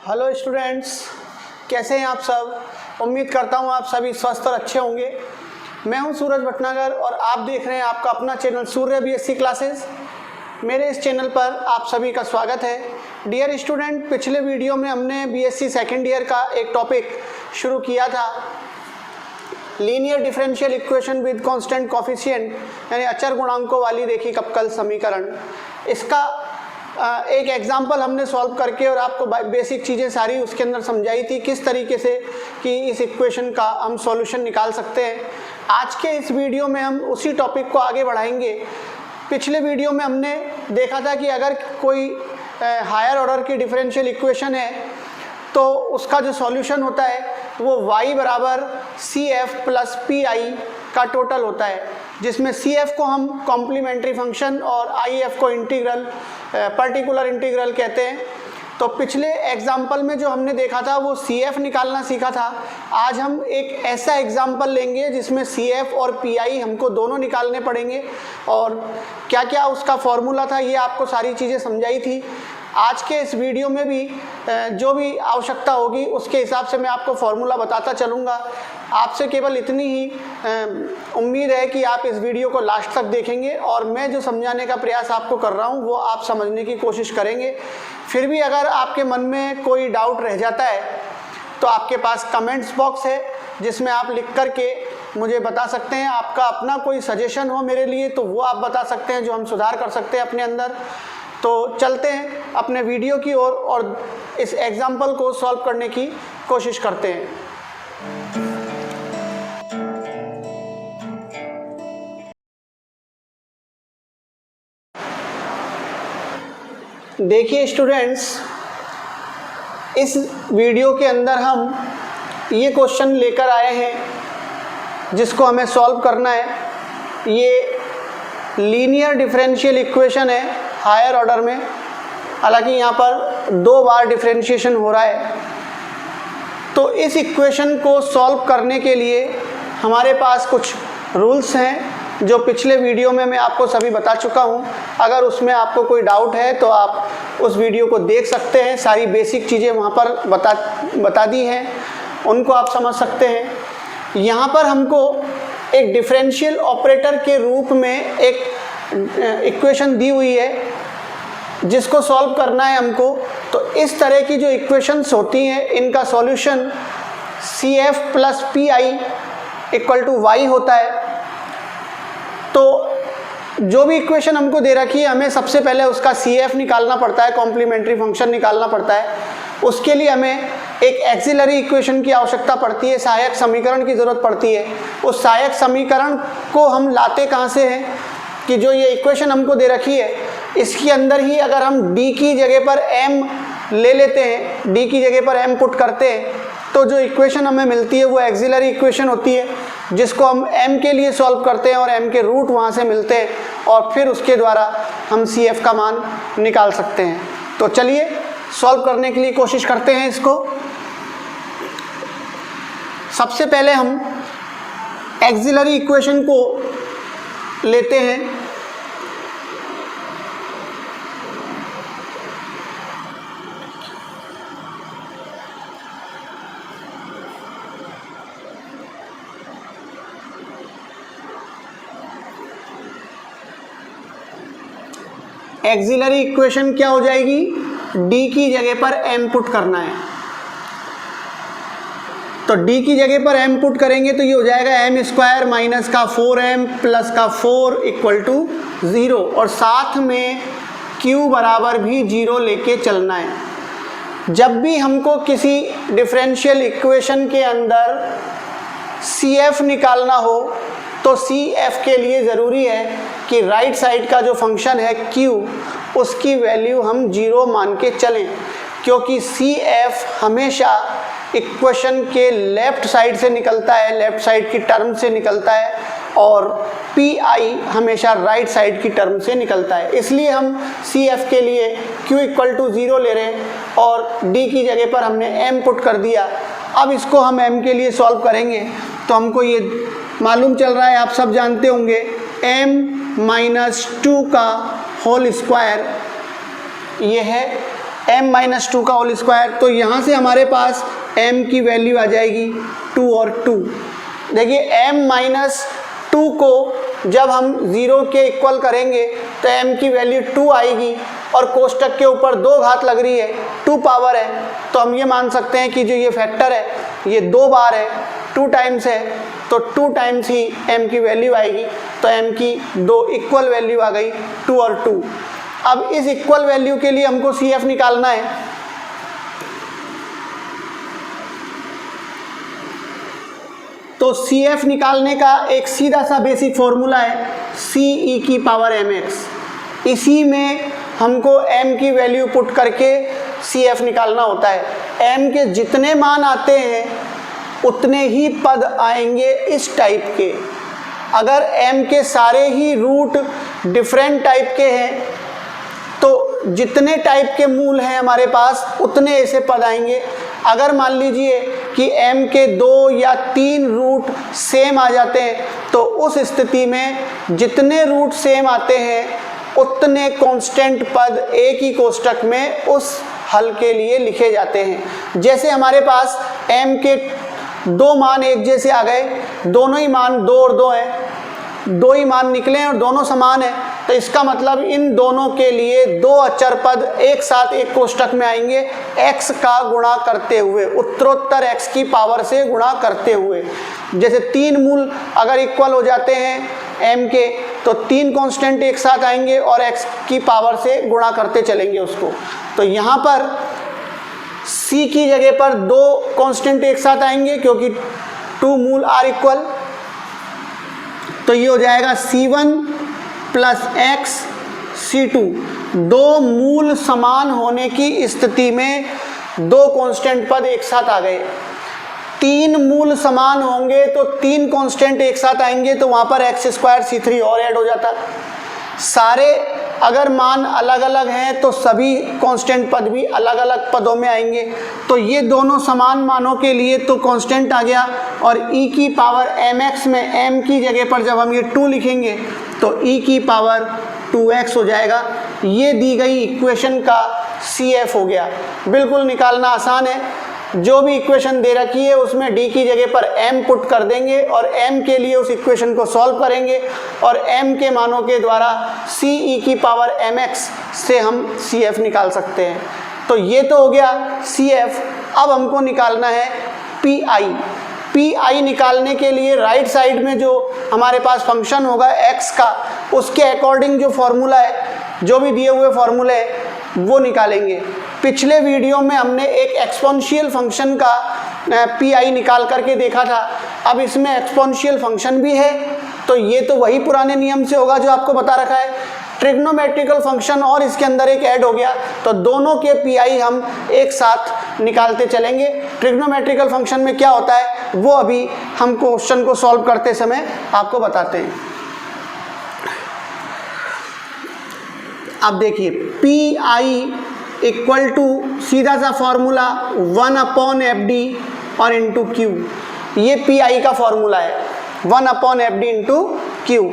Hello students, कैसे हैं आप सब। उम्मीद करता हूं आप सभी स्वस्थ और अच्छे होंगे। मैं हूं सूरज भटनागर और आप देख रहे हैं आपका अपना चैनल सूर्य बीएससी क्लासेस। मेरे इस चैनल पर आप सभी का स्वागत है। डियर स्टूडेंट, पिछले वीडियो में हमने बीएससी सेकेंड ईयर का एक टॉपिक शुरू किया था, linear differential equation with constant coefficient, यानी अचर गुणांकों वाली रेखीय अवकल समीकरण। इसका एक एग्जाम्पल हमने सॉल्व करके और आपको बेसिक चीज़ें सारी उसके अंदर समझाई थी, किस तरीके से कि इस इक्वेशन का हम सॉल्यूशन निकाल सकते हैं। आज के इस वीडियो में हम उसी टॉपिक को आगे बढ़ाएंगे। पिछले वीडियो में हमने देखा था कि अगर कोई हायर ऑर्डर की डिफरेंशियल इक्वेशन है तो उसका जो सॉल्यूशन होता है वो y बराबर C F plus P I का टोटल होता है, जिसमें सी एफ को हम कॉम्प्लीमेंट्री फंक्शन और आई एफ को इंटीग्रल पर्टिकुलर इंटीग्रल कहते हैं। तो पिछले एग्जाम्पल में जो हमने देखा था वो सी एफ निकालना सीखा था। आज हम एक ऐसा एग्जाम्पल लेंगे जिसमें सी एफ और पी आई हमको दोनों निकालने पड़ेंगे और क्या क्या उसका फॉर्मूला था ये आपको सारी चीज़ें समझाई थी। आज के इस वीडियो में भी जो भी आवश्यकता होगी उसके हिसाब से मैं आपको फॉर्मूला बताता चलूँगा। आपसे केवल इतनी ही उम्मीद है कि आप इस वीडियो को लास्ट तक देखेंगे और मैं जो समझाने का प्रयास आपको कर रहा हूँ वो आप समझने की कोशिश करेंगे। फिर भी अगर आपके मन में कोई डाउट रह जाता है तो आपके पास कमेंट्स बॉक्स है जिसमें आप लिख करके मुझे बता सकते हैं। आपका अपना कोई सजेशन हो मेरे लिए तो वो आप बता सकते हैं, जो हम सुधार कर सकते हैं अपने अंदर। तो चलते हैं अपने वीडियो की ओर और इस एग्जाम्पल को सॉल्व करने की कोशिश करते हैं। देखिए स्टूडेंट्स, इस वीडियो के अंदर हम ये क्वेश्चन लेकर आए हैं जिसको हमें सॉल्व करना है। ये लीनियर डिफरेंशियल इक्वेशन है हायर ऑर्डर में, हालांकि यहाँ पर 2 बार डिफरेंशिएशन हो रहा है। तो इस इक्वेशन को सॉल्व करने के लिए हमारे पास कुछ रूल्स हैं जो पिछले वीडियो में मैं आपको सभी बता चुका हूँ। अगर उसमें आपको कोई डाउट है तो आप उस वीडियो को देख सकते हैं, सारी बेसिक चीज़ें वहाँ पर बता दी हैं, उनको आप समझ सकते हैं। यहाँ पर हमको एक डिफरेंशियल ऑपरेटर के रूप में एक इक्वेशन दी हुई है जिसको सॉल्व करना है हमको। तो इस तरह की जो इक्वेशंस होती हैं इनका solution C F plus P I equal to y होता है। तो जो भी इक्वेशन हमको दे रखी है हमें सबसे पहले उसका सी एफ निकालना पड़ता है, कॉम्प्लीमेंट्री फंक्शन निकालना पड़ता है। उसके लिए हमें एक एक्सिलरी इक्वेशन की आवश्यकता पड़ती है, सहायक समीकरण की ज़रूरत पड़ती है। उस सहायक समीकरण को हम लाते कहाँ से हैं कि जो ये इक्वेशन हमको दे रखी है इसके अंदर ही अगर हम d की जगह पर m ले लेते हैं, d की जगह पर m पुट करते हैं तो जो इक्वेशन हमें मिलती है वो एक्सिलरी इक्वेशन होती है, जिसको हम m के लिए सॉल्व करते हैं और m के रूट वहाँ से मिलते हैं और फिर उसके द्वारा हम सी एफ का मान निकाल सकते हैं। तो चलिए सॉल्व करने के लिए कोशिश करते हैं इसको। सबसे पहले हम एक्सिलरी इक्वेशन को लेते हैं। एक्सिलरी इक्वेशन क्या हो जाएगी, d की जगह पर m पुट करना है। तो d की जगह पर m पुट करेंगे तो ये हो जाएगा m स्क्वायर माइनस का 4m प्लस का 4 इक्वल टू 0 और साथ में q बराबर भी 0 लेके चलना है। जब भी हमको किसी डिफरेंशियल इक्वेशन के अंदर सी एफ निकालना हो तो सी एफ के लिए ज़रूरी है कि राइट साइड का जो फंक्शन है q उसकी वैल्यू हम 0 मान के चलें, क्योंकि सी एफ हमेशा इक्वेशन के लेफ़्ट साइड से निकलता है, लेफ़्ट साइड की टर्म से निकलता है और पी आई हमेशा राइट साइड की टर्म से निकलता है। इसलिए हम सी एफ के लिए q इक्वल टू 0 ले रहे हैं और d की जगह पर हमने m पुट कर दिया। अब इसको हम m के लिए सॉल्व करेंगे तो हमको ये मालूम चल रहा है, आप सब जानते होंगे, m - 2 का होल स्क्वायर ये है m-2 का होल स्क्वायर। तो यहाँ से हमारे पास m की वैल्यू आ जाएगी 2 और 2। देखिए m-2 को जब हम 0 के इक्वल करेंगे तो m की वैल्यू 2 आएगी और कोष्टक के ऊपर 2 घात लग रही है, 2 पावर है, तो हम ये मान सकते हैं कि जो ये फैक्टर है ये 2 बार है, 2 टाइम्स है, तो 2 टाइम्स ही m की वैल्यू आएगी। तो m की 2 इक्वल वैल्यू आ गई 2 और 2। अब इस इक्वल वैल्यू के लिए हमको CF निकालना है। तो CF निकालने का एक सीधा सा बेसिक फॉर्मूला है CE की पावर mx। इसी में हमको m की वैल्यू पुट करके CF निकालना होता है। m के जितने मान आते हैं उतने ही पद आएंगे इस टाइप के। अगर m के सारे ही रूट डिफरेंट टाइप के हैं तो जितने टाइप के मूल हैं हमारे पास उतने ऐसे पद आएंगे। अगर मान लीजिए कि m के 2 या 3 रूट सेम आ जाते हैं तो उस स्थिति में जितने रूट सेम आते हैं उतने कांस्टेंट पद एक ही कोष्टक में उस हल के लिए लिखे जाते हैं। जैसे हमारे पास m के 2 मान एक जैसे आ गए, दोनों ही मान 2 और 2 हैं, 2 ही मान निकले और दोनों समान हैं, तो इसका मतलब इन दोनों के लिए 2 अचर पद एक साथ एक कोष्टक में आएंगे x का गुणा करते हुए, उत्तरोत्तर x की पावर से गुणा करते हुए। जैसे 3 मूल अगर इक्वल हो जाते हैं m के तो 3 कांस्टेंट एक साथ आएंगे और x की पावर से गुणा करते चलेंगे उसको। तो यहाँ पर c की जगह पर 2 कांस्टेंट एक साथ आएंगे क्योंकि 2 मूल आर इक्वल, तो ये हो जाएगा C1 प्लस x C2। 2 मूल समान होने की स्थिति में 2 कांस्टेंट पद एक साथ आ गए। 3 मूल समान होंगे तो 3 कांस्टेंट एक साथ आएंगे तो वहाँ पर x स्क्वायर C3 और ऐड हो जाता। सारे अगर मान अलग अलग हैं तो सभी कांस्टेंट पद भी अलग अलग पदों में आएंगे। तो ये दोनों समान मानों के लिए तो कांस्टेंट आ गया और e की पावर mx में m की जगह पर जब हम ये 2 लिखेंगे तो e की पावर 2x हो जाएगा। ये दी गई इक्वेशन का CF हो गया। बिल्कुल निकालना आसान है। जो भी इक्वेशन दे रखी है उसमें d की जगह पर m पुट कर देंगे और m के लिए उस इक्वेशन को सॉल्व करेंगे और m के मानों के द्वारा CE की पावर mx से हम CF निकाल सकते हैं। तो ये तो हो गया CF। अब हमको निकालना है PI। PI निकालने के लिए राइट साइड में जो हमारे पास फंक्शन होगा x का, उसके अकॉर्डिंग जो फॉर्मूला है, जो भी दिए हुए फॉर्मूले हैं वो निकालेंगे। पिछले वीडियो में हमने एक एक्सपोनेंशियल फंक्शन का PI निकाल करके देखा था। अब इसमें एक्सपोनेंशियल फंक्शन भी है तो ये तो वही पुराने नियम से होगा जो आपको बता रखा है। ट्रिग्नोमेट्रिकल फंक्शन और इसके अंदर एक ऐड हो गया तो दोनों के PI हम एक साथ निकालते चलेंगे। ट्रिग्नोमेट्रिकल फंक्शन में क्या होता है वो अभी हम क्वेश्चन को सॉल्व करते समय आपको बताते हैं। अब देखिए PI इक्वल टू सीधा सा फॉर्मूला 1/FD और इंटू Q। ये PI का फॉर्मूला है 1/FD इंटू Q।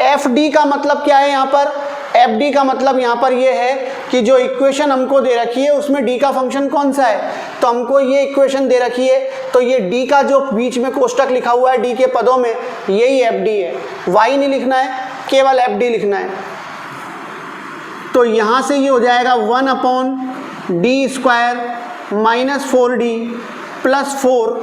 FD का मतलब क्या है यहाँ पर? FD का मतलब यहाँ पर ये है कि जो इक्वेशन हमको दे रखी है उसमें D का फंक्शन कौन सा है। तो हमको ये इक्वेशन दे रखी है तो ये D का जो बीच में कोष्टक लिखा हुआ है D के पदों में यही FD है। Y नहीं लिखना है, केवल FD लिखना है। तो यहाँ से ये हो जाएगा 1/D² माइनस 4D प्लस 4।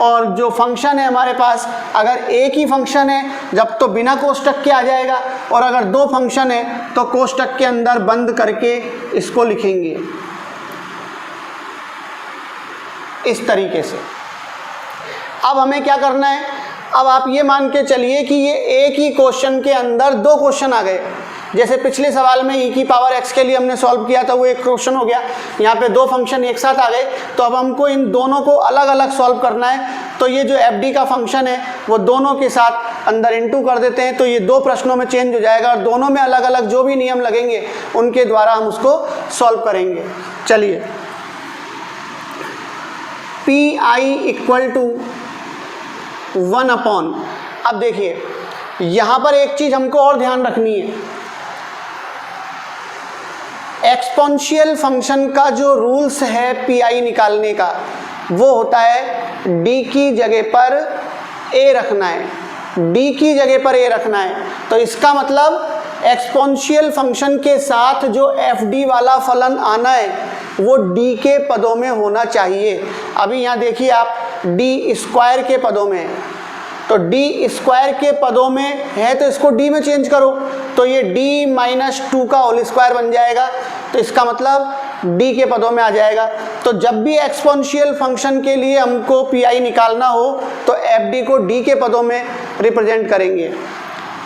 और जो फंक्शन है हमारे पास, अगर एक ही फंक्शन है जब तो बिना कोष्टक के आ जाएगा और अगर 2 फंक्शन है तो कोष्टक के अंदर बंद करके इसको लिखेंगे इस तरीके से। अब हमें क्या करना है, अब आप ये मान के चलिए कि ये एक ही क्वेश्चन के अंदर 2 क्वेश्चन आ गए। जैसे पिछले सवाल में e की पावर x के लिए हमने सॉल्व किया था वो एक क्वेश्चन हो गया, यहाँ पे 2 फंक्शन एक साथ आ गए तो अब हमको इन दोनों को अलग अलग सॉल्व करना है। तो ये जो FD का फंक्शन है वो दोनों के साथ अंदर इनटू कर देते हैं तो ये 2 प्रश्नों में चेंज हो जाएगा और दोनों में अलग अलग जो भी नियम लगेंगे उनके द्वारा हम उसको सॉल्व करेंगे। चलिए PI इक्वल टू 1/। अब देखिए यहाँ पर एक चीज़ हमको और ध्यान रखनी है, एक्सपोनेंशियल फंक्शन का जो रूल्स है पीआई निकालने का, वो होता है डी की जगह पर ए रखना है, डी की जगह पर ए रखना है। तो इसका मतलब एक्सपोनेंशियल फंक्शन के साथ जो एफ डी वाला फलन आना है वो डी के पदों में होना चाहिए। अभी यहाँ देखिए आप डी स्क्वायर के पदों में है, तो डी स्क्वायर के पदों में है तो इसको डी में चेंज करो, तो ये डी माइनस 2 का होल स्क्वायर बन जाएगा। तो इसका मतलब डी के पदों में आ जाएगा। तो जब भी एक्सपोनेंशियल फंक्शन के लिए हमको पीआई निकालना हो तो एफ डी को डी के पदों में रिप्रेजेंट करेंगे।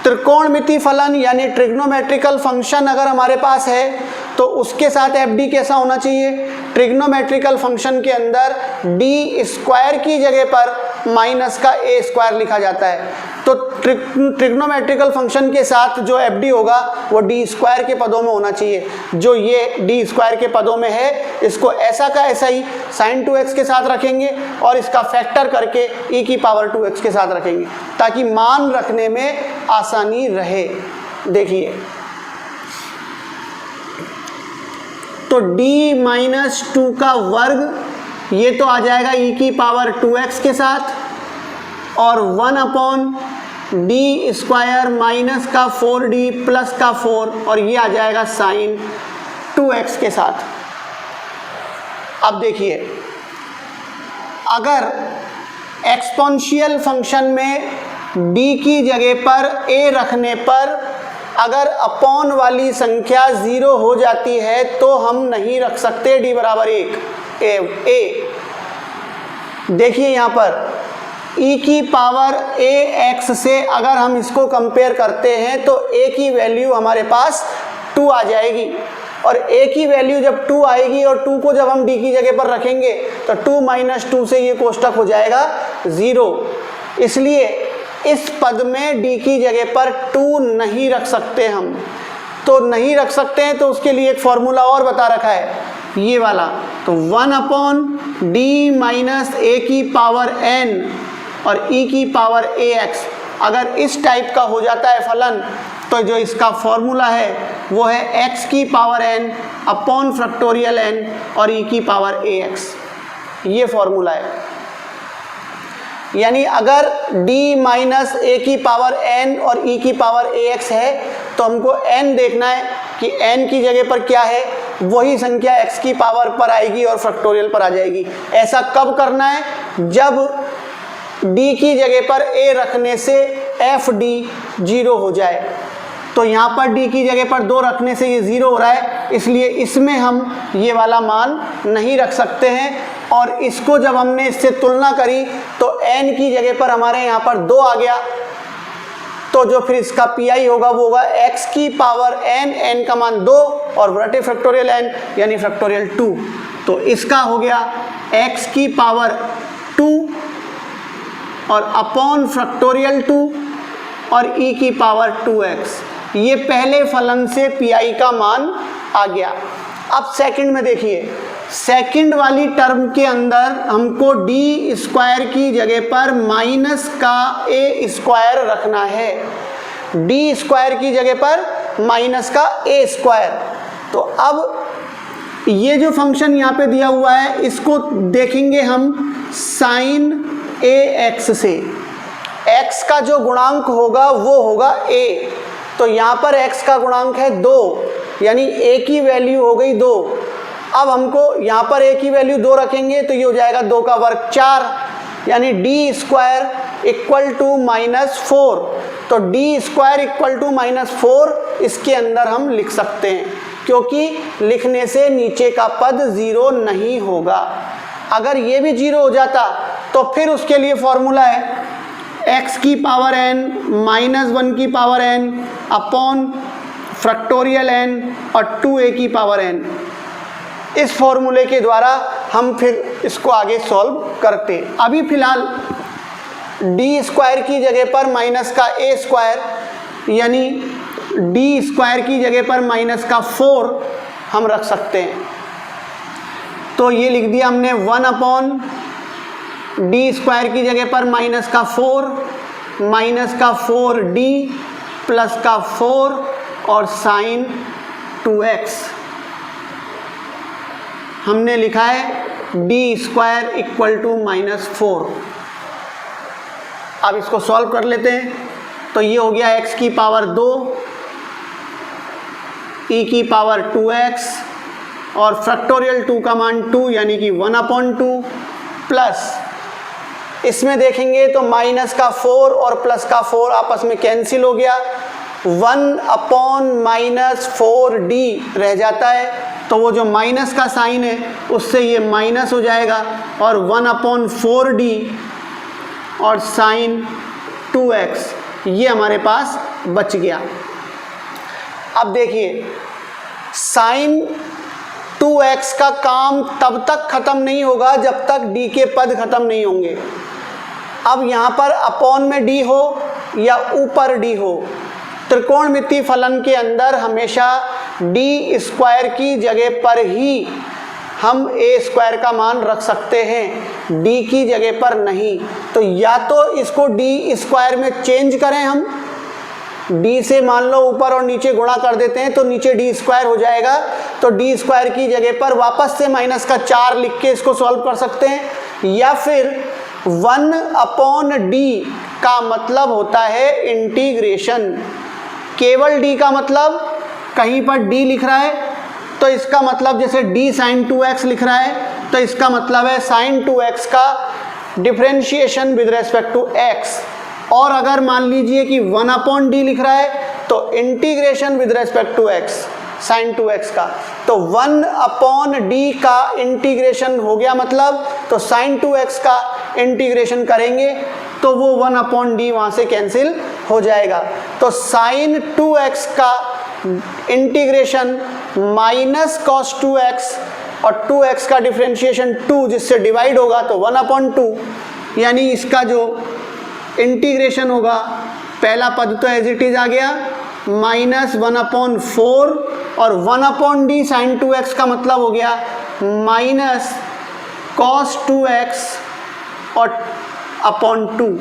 त्रिकोणमिति फलन यानी ट्रिग्नोमेट्रिकल फंक्शन अगर हमारे पास है तो उसके साथ एफ डी कैसा होना चाहिए? ट्रिग्नोमेट्रिकल फंक्शन के अंदर डी स्क्वायर की जगह पर माइनस का ए स्क्वायर लिखा जाता है। तो ट्रिग्नोमेट्रिकल फंक्शन के साथ जो एफ डी होगा वो डी स्क्वायर के पदों में होना चाहिए। जो ये डी स्क्वायर के पदों में है इसको ऐसा का ऐसा ही sin 2x के साथ रखेंगे और इसका फैक्टर करके e की पावर 2x के साथ रखेंगे ताकि मान रखने में आसानी रहे। देखिए तो d माइनस 2 का वर्ग ये तो आ जाएगा e की पावर 2x के साथ, और 1 अपॉन डी स्क्वायर माइनस का 4d प्लस का 4 और ये आ जाएगा sin 2x के साथ। अब देखिए अगर एक्सपोनेंशियल फंक्शन में d की जगह पर a रखने पर अगर अपॉन वाली संख्या 0 हो जाती है तो हम नहीं रख सकते d बराबर 1 a। देखिए यहाँ पर e की पावर ax से अगर हम इसको कंपेयर करते हैं तो a की वैल्यू हमारे पास 2 आ जाएगी, और a की वैल्यू जब 2 आएगी और 2 को जब हम d की जगह पर रखेंगे तो 2 माइनस 2 से ये कोष्टक हो जाएगा 0। इसलिए इस पद में d की जगह पर 2 नहीं रख सकते हम। तो नहीं रख सकते हैं तो उसके लिए एक फॉर्मूला और बता रखा है ये वाला, तो 1 अपॉन डी माइनस ए की पावर n और e की पावर ax अगर इस टाइप का हो जाता है फलन तो जो इसका फॉर्मूला है वो है x की power n upon factorial n और e की पावर ax, ये फॉर्मूला है। यानी अगर d माइनस ए की पावर n और e की पावर ax है तो हमको n देखना है कि n की जगह पर क्या है, वही संख्या x की पावर पर आएगी और फैक्टोरियल पर आ जाएगी। ऐसा कब करना है? जब d की जगह पर a रखने से एफ डी 0 हो जाए। तो यहाँ पर d की जगह पर 2 रखने से ये 0 हो रहा है, इसलिए इसमें हम ये वाला मान नहीं रख सकते हैं। और इसको जब हमने इससे तुलना करी तो n की जगह पर हमारे यहाँ पर 2 आ गया, तो जो फिर इसका पीआई होगा वो होगा x की पावर n, n का मान 2 और बराबर फैक्टोरियल n यानी फैक्टोरियल 2। तो इसका हो गया x की पावर 2 और अपॉन फैक्टोरियल 2 और e की पावर 2x। ये पहले फलन से पीआई का मान आ गया। अब सेकंड में देखिए, सेकंड वाली टर्म के अंदर हमको डी स्क्वायर की जगह पर माइनस का ए स्क्वायर रखना है। डी स्क्वायर की जगह पर माइनस का ए स्क्वायर। तो अब ये जो फंक्शन यहाँ पे दिया हुआ है इसको देखेंगे हम साइन ए एक्स से। एक्स का जो गुणांक होगा वो होगा ए, तो यहाँ पर x का गुणांक है 2 यानी a की वैल्यू हो गई 2। अब हमको यहाँ पर a की वैल्यू 2 रखेंगे तो ये हो जाएगा 2 का वर्ग 4 यानी डी स्क्वायर इक्वल टू -4। तो डी स्क्वायर इक्वल टू -4 इसके अंदर हम लिख सकते हैं क्योंकि लिखने से नीचे का पद 0 नहीं होगा। अगर ये भी 0 हो जाता तो फिर उसके लिए फॉर्मूला है x की पावर n माइनस 1 की power n upon factorial n और 2a की पावर n। इस फॉर्मूले के द्वारा हम फिर इसको आगे सॉल्व करते। अभी फिलहाल डी स्क्वायर की जगह पर माइनस का ए स्क्वायर यानी डी स्क्वायर की जगह पर माइनस का 4 हम रख सकते हैं। तो ये लिख दिया हमने 1 अपॉन डी स्क्वायर की जगह पर माइनस का 4d प्लस का 4 और साइन 2x। हमने लिखा है डी स्क्वायर इक्वल टू -4। अब इसको सॉल्व कर लेते हैं। तो ये हो गया x की पावर 2 e की पावर 2x और फैक्टोरियल 2 का मान 2 यानी कि 1/2 प्लस इसमें देखेंगे तो माइनस का 4 और प्लस का 4 आपस में कैंसिल हो गया, 1/-4d रह जाता है। तो वो जो माइनस का साइन है उससे ये माइनस हो जाएगा और 1/4d और साइन 2x ये हमारे पास बच गया। अब देखिए साइन 2x का काम तब तक खत्म नहीं होगा जब तक d के पद खत्म नहीं होंगे। अब यहाँ पर अपॉन में d हो या ऊपर d हो, त्रिकोणमितीय फलन के अंदर हमेशा d स्क्वायर की जगह पर ही हम a स्क्वायर का मान रख सकते हैं, d की जगह पर नहीं। तो या तो इसको d स्क्वायर में चेंज करें हम, d से मान लो ऊपर और नीचे गुणा कर देते हैं तो नीचे d स्क्वायर हो जाएगा, तो d स्क्वायर की जगह पर वापस से -4 लिख के इसको सॉल्व कर सकते हैं, या फिर 1/d का मतलब होता है इंटीग्रेशन। केवल d का मतलब कहीं पर d लिख रहा है तो इसका मतलब जैसे d sin 2x लिख रहा है तो इसका मतलब है sin 2x का differentiation with respect to x। और अगर मान लीजिए कि 1/d लिख रहा है तो integration with respect to x sin 2x का, तो 1/d का इंटीग्रेशन हो गया मतलब, तो sin 2x का इंटीग्रेशन करेंगे तो वो 1/d वहाँ से कैंसिल हो जाएगा। तो sin 2x का इंटीग्रेशन -cos 2x और 2x का डिफरेंशिएशन 2 जिससे डिवाइड होगा तो 1/2, यानी इसका जो इंटीग्रेशन होगा पहला पद तो एज इट इज आ गया -1/4 और 1/d sin 2x का मतलब हो गया -cos 2x और /2।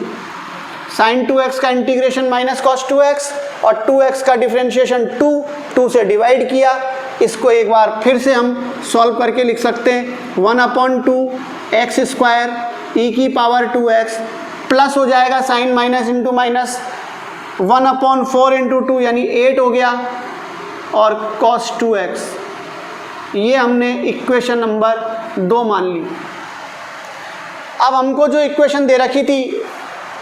sin 2x का इंटीग्रेशन -cos 2x और 2x का डिफरेंशिएशन 2 से डिवाइड किया। इसको एक बार फिर से हम सॉल्व करके लिख सकते हैं 1/2 x स्क्वायर e की पावर 2x प्लस हो जाएगा sine minus into minus 1/4 into 2 यानी 8 हो गया और cos 2x। ये हमने इक्वेशन नंबर 2 मान ली। अब हमको जो इक्वेशन दे रखी थी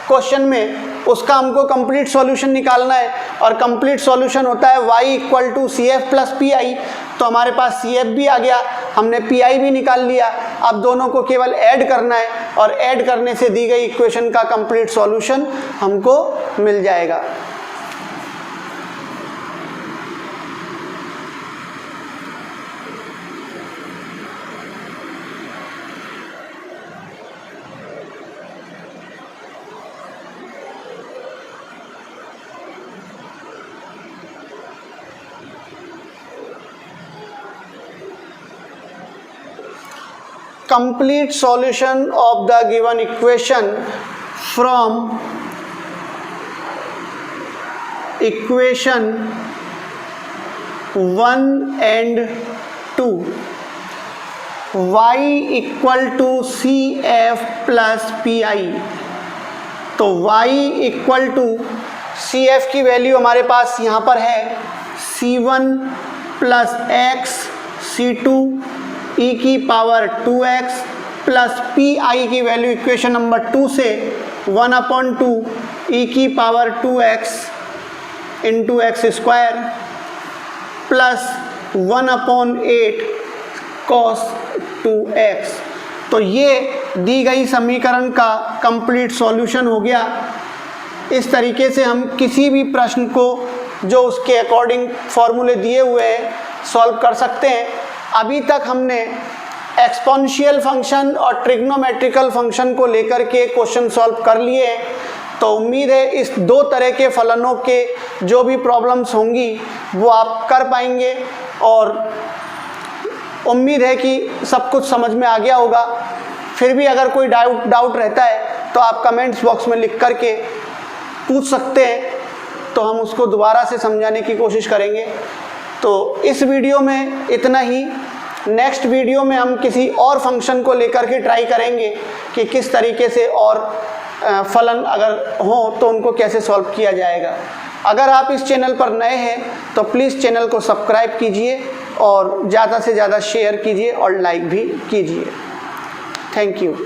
क्वेश्चन में उसका हमको कंप्लीट सॉल्यूशन निकालना है और कंप्लीट सॉल्यूशन होता है y = CF + PI। तो हमारे पास CF भी आ गया, हमने PI भी निकाल लिया। अब दोनों को केवल ऐड करना है और ऐड करने से दी गई इक्वेशन का कंप्लीट सॉल्यूशन हमको मिल जाएगा। Complete solution of the given equation from equation 1 and 2, y = CF + PI। तो y = CF की वैल्यू हमारे पास यहाँ पर है C1 + x C2 e की पावर 2x प्लस PI की वैल्यू इक्वेशन नंबर 2 से 1/2 e की power 2x into x square plus 1/8 cos 2x। तो ये दी गई समीकरण का कंप्लीट सॉल्यूशन हो गया। इस तरीके से हम किसी भी प्रश्न को जो उसके अकॉर्डिंग फॉर्मूले दिए हुए हैं सॉल्व कर सकते हैं। अभी तक हमने एक्सपोनेंशियल फंक्शन और ट्रिग्नोमेट्रिकल फंक्शन को लेकर के क्वेश्चन सॉल्व कर लिए हैं। तो उम्मीद है इस 2 तरह के फलनों के जो भी प्रॉब्लम्स होंगी वो आप कर पाएंगे और उम्मीद है कि सब कुछ समझ में आ गया होगा। फिर भी अगर कोई डाउट रहता है तो आप कमेंट्स बॉक्स में लिख करके पूछ सकते हैं, तो हम उसको दोबारा से समझाने की कोशिश करेंगे। तो इस वीडियो में इतना ही। नेक्स्ट वीडियो में हम किसी और फंक्शन को लेकर के ट्राई करेंगे कि किस तरीके से और फलन अगर हो तो उनको कैसे सॉल्व किया जाएगा। अगर आप इस चैनल पर नए हैं तो प्लीज़ चैनल को सब्सक्राइब कीजिए और ज़्यादा से ज़्यादा शेयर कीजिए और लाइक भी कीजिए। Thank you.